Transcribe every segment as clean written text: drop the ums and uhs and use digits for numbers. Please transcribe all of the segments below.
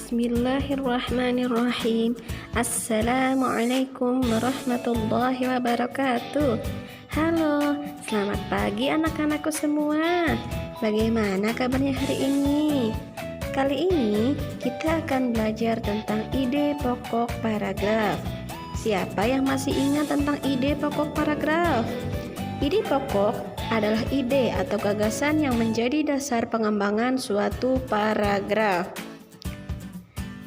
Bismillahirrahmanirrahim. Assalamualaikum warahmatullahi wabarakatuh. Halo, selamat pagi anak-anakku semua. Bagaimana kabarnya hari ini? Kali ini kita akan belajar tentang ide pokok paragraf. Siapa yang masih ingat tentang ide pokok paragraf? Ide pokok adalah ide atau gagasan yang menjadi dasar pengembangan suatu paragraf.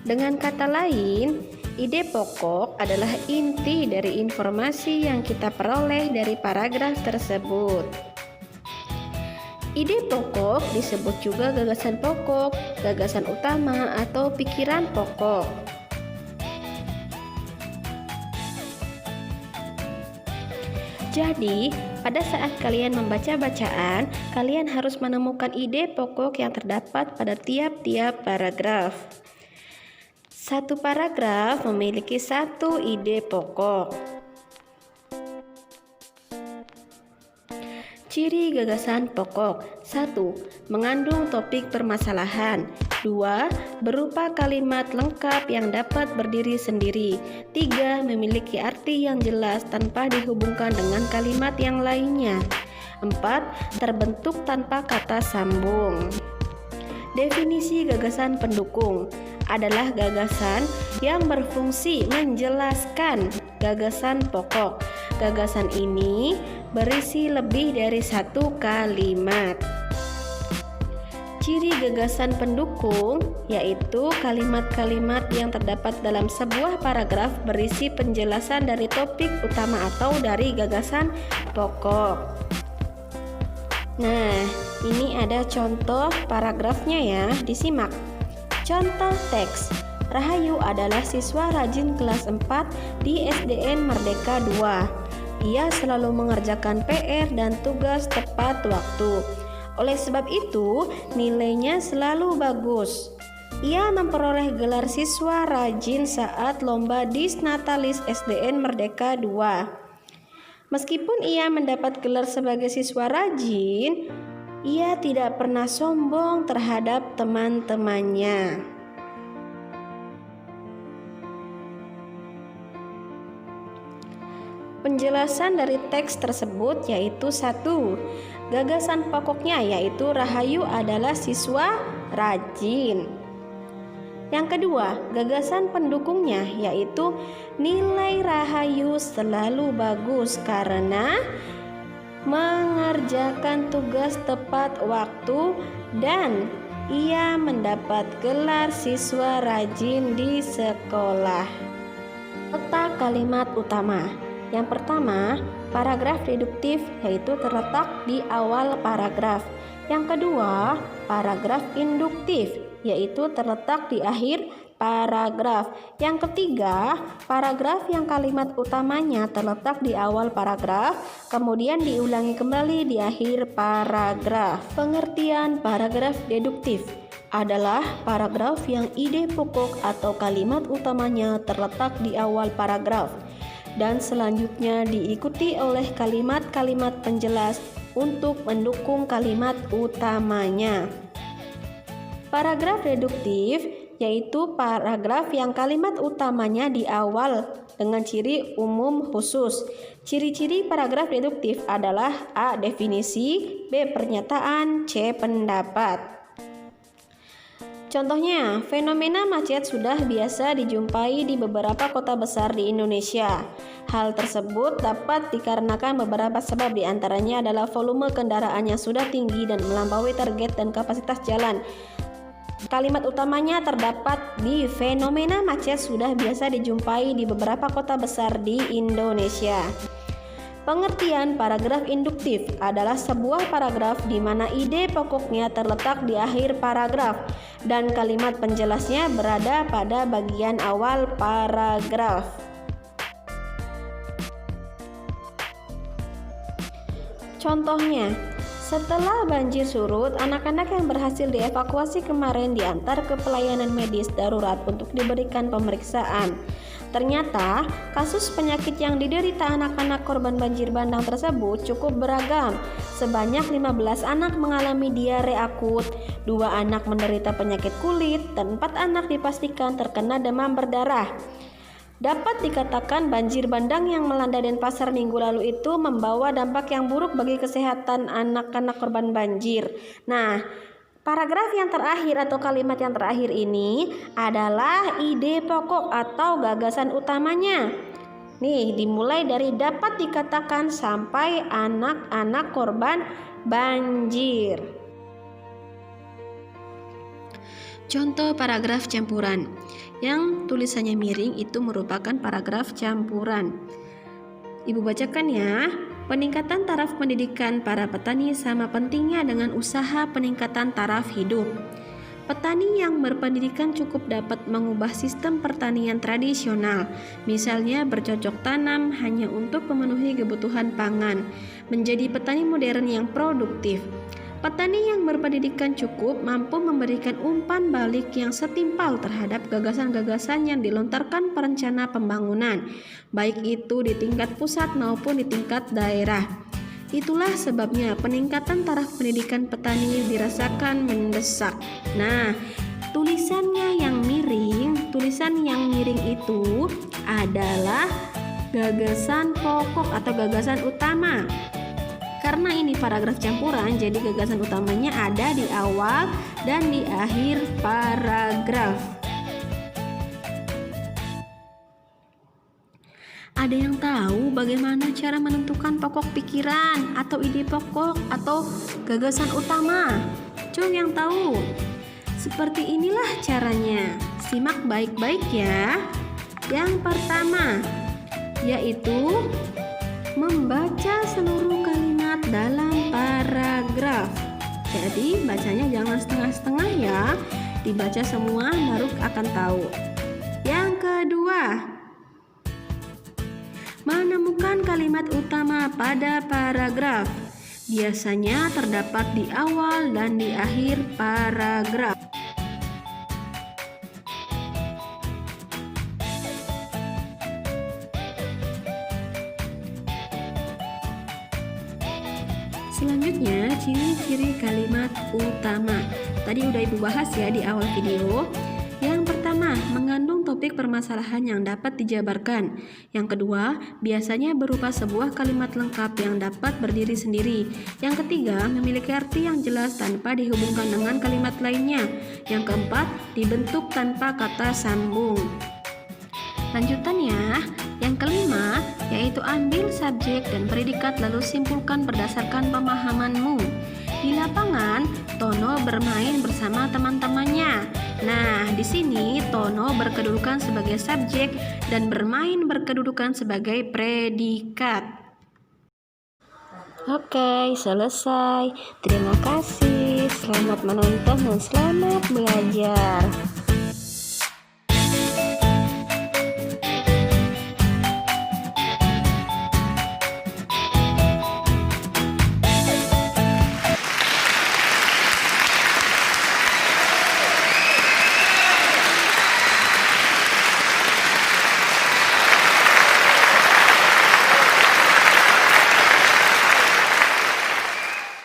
Dengan kata lain, ide pokok adalah inti dari informasi yang kita peroleh dari paragraf tersebut. Ide pokok disebut juga gagasan pokok, gagasan utama, atau pikiran pokok. Jadi, pada saat kalian membaca bacaan, kalian harus menemukan ide pokok yang terdapat pada tiap-tiap paragraf. Satu paragraf memiliki satu ide pokok. Ciri gagasan pokok: 1. Mengandung topik permasalahan. 2. Berupa kalimat lengkap yang dapat berdiri sendiri. 3. Memiliki arti yang jelas tanpa dihubungkan dengan kalimat yang lainnya. 4. Terbentuk tanpa kata sambung. Definisi gagasan pendukung adalah gagasan yang berfungsi menjelaskan gagasan pokok. Gagasan ini berisi lebih dari satu kalimat. Ciri gagasan pendukung yaitu kalimat-kalimat yang terdapat dalam sebuah paragraf berisi penjelasan dari topik utama atau dari gagasan pokok. Nah, ini ada contoh paragrafnya ya, disimak. Contoh teks: Rahayu adalah siswa rajin kelas 4 di SDN Merdeka 2. Ia selalu mengerjakan PR dan tugas tepat waktu. Oleh sebab itu, nilainya selalu bagus. Ia memperoleh gelar siswa rajin saat lomba Disnatalis SDN Merdeka 2. Meskipun ia mendapat gelar sebagai siswa rajin, ia tidak pernah sombong terhadap teman-temannya. Penjelasan dari teks tersebut yaitu 1. Gagasan pokoknya yaitu Rahayu adalah siswa rajin. Yang kedua, gagasan pendukungnya yaitu nilai Rahayu selalu bagus karena mengerjakan tugas tepat waktu dan ia mendapat gelar siswa rajin di sekolah. Letak kalimat utama. Yang pertama, paragraf deduktif yaitu terletak di awal paragraf. Yang kedua, paragraf induktif yaitu terletak di akhir paragraf. Yang ketiga, paragraf yang kalimat utamanya terletak di awal paragraf, kemudian diulangi kembali di akhir paragraf. Pengertian paragraf deduktif adalah paragraf yang ide pokok atau kalimat utamanya terletak di awal paragraf dan selanjutnya diikuti oleh kalimat-kalimat penjelas untuk mendukung kalimat utamanya. Paragraf reduktif yaitu paragraf yang kalimat utamanya di awal dengan ciri umum khusus. Ciri-ciri paragraf deduktif adalah A. Definisi, B. Pernyataan, C. Pendapat. Contohnya, fenomena macet sudah biasa dijumpai di beberapa kota besar di Indonesia. Hal tersebut dapat dikarenakan beberapa sebab, diantaranya adalah volume kendaraan yang sudah tinggi dan melampaui target dan kapasitas jalan. Kalimat utamanya terdapat di fenomena macet sudah biasa dijumpai di beberapa kota besar di Indonesia. Pengertian paragraf induktif adalah sebuah paragraf di mana ide pokoknya terletak di akhir paragraf dan kalimat penjelasnya berada pada bagian awal paragraf. Contohnya, Setelah banjir surut, anak-anak yang berhasil dievakuasi kemarin diantar ke pelayanan medis darurat untuk diberikan pemeriksaan. Ternyata, kasus penyakit yang diderita anak-anak korban banjir bandang tersebut cukup beragam. Sebanyak 15 anak mengalami diare akut, 2 anak menderita penyakit kulit, dan 4 anak dipastikan terkena demam berdarah. Dapat dikatakan banjir bandang yang melanda Denpasar minggu lalu itu membawa dampak yang buruk bagi kesehatan anak-anak korban banjir. Nah, paragraf yang terakhir atau kalimat yang terakhir ini adalah ide pokok atau gagasan utamanya. Nih, dimulai dari dapat dikatakan sampai anak-anak korban banjir. Contoh paragraf campuran. Yang tulisannya miring itu merupakan paragraf campuran. Ibu bacakan ya. Peningkatan taraf pendidikan para petani sama pentingnya dengan usaha peningkatan taraf hidup. Petani yang berpendidikan cukup dapat mengubah sistem pertanian tradisional, misalnya bercocok tanam hanya untuk memenuhi kebutuhan pangan, menjadi petani modern yang produktif. Petani yang berpendidikan cukup mampu memberikan umpan balik yang setimpal terhadap gagasan-gagasan yang dilontarkan perencana pembangunan, baik itu di tingkat pusat maupun di tingkat daerah. Itulah sebabnya peningkatan taraf pendidikan petani dirasakan mendesak. Nah, tulisan yang miring itu adalah gagasan pokok atau gagasan utama. Karena ini paragraf campuran, jadi gagasan utamanya ada di awal dan di akhir paragraf. Ada yang tahu bagaimana cara menentukan pokok pikiran atau ide pokok atau gagasan utama? Coba yang tahu. Seperti inilah caranya. Simak baik-baik ya. Yang pertama, yaitu membaca seluruh kalimat dalam paragraf. Jadi bacanya jangan setengah-setengah ya, dibaca semua baru akan tahu. Yang kedua, menemukan kalimat utama pada paragraf. Biasanya terdapat di awal dan di akhir paragraf. Selanjutnya, ciri-ciri kalimat utama. Tadi udah Ibu bahas ya di awal video. Yang pertama, mengandung topik permasalahan yang dapat dijabarkan. Yang kedua, biasanya berupa sebuah kalimat lengkap yang dapat berdiri sendiri. Yang ketiga, memiliki arti yang jelas tanpa dihubungkan dengan kalimat lainnya. Yang keempat, dibentuk tanpa kata sambung. Lanjutannya, yang kelima, yaitu ambil subjek dan predikat lalu simpulkan berdasarkan pemahamanmu. Di lapangan, Tono bermain bersama teman-temannya. Nah, di sini Tono berkedudukan sebagai subjek dan bermain berkedudukan sebagai predikat. Oke, selesai. Terima kasih. Selamat menonton dan selamat belajar.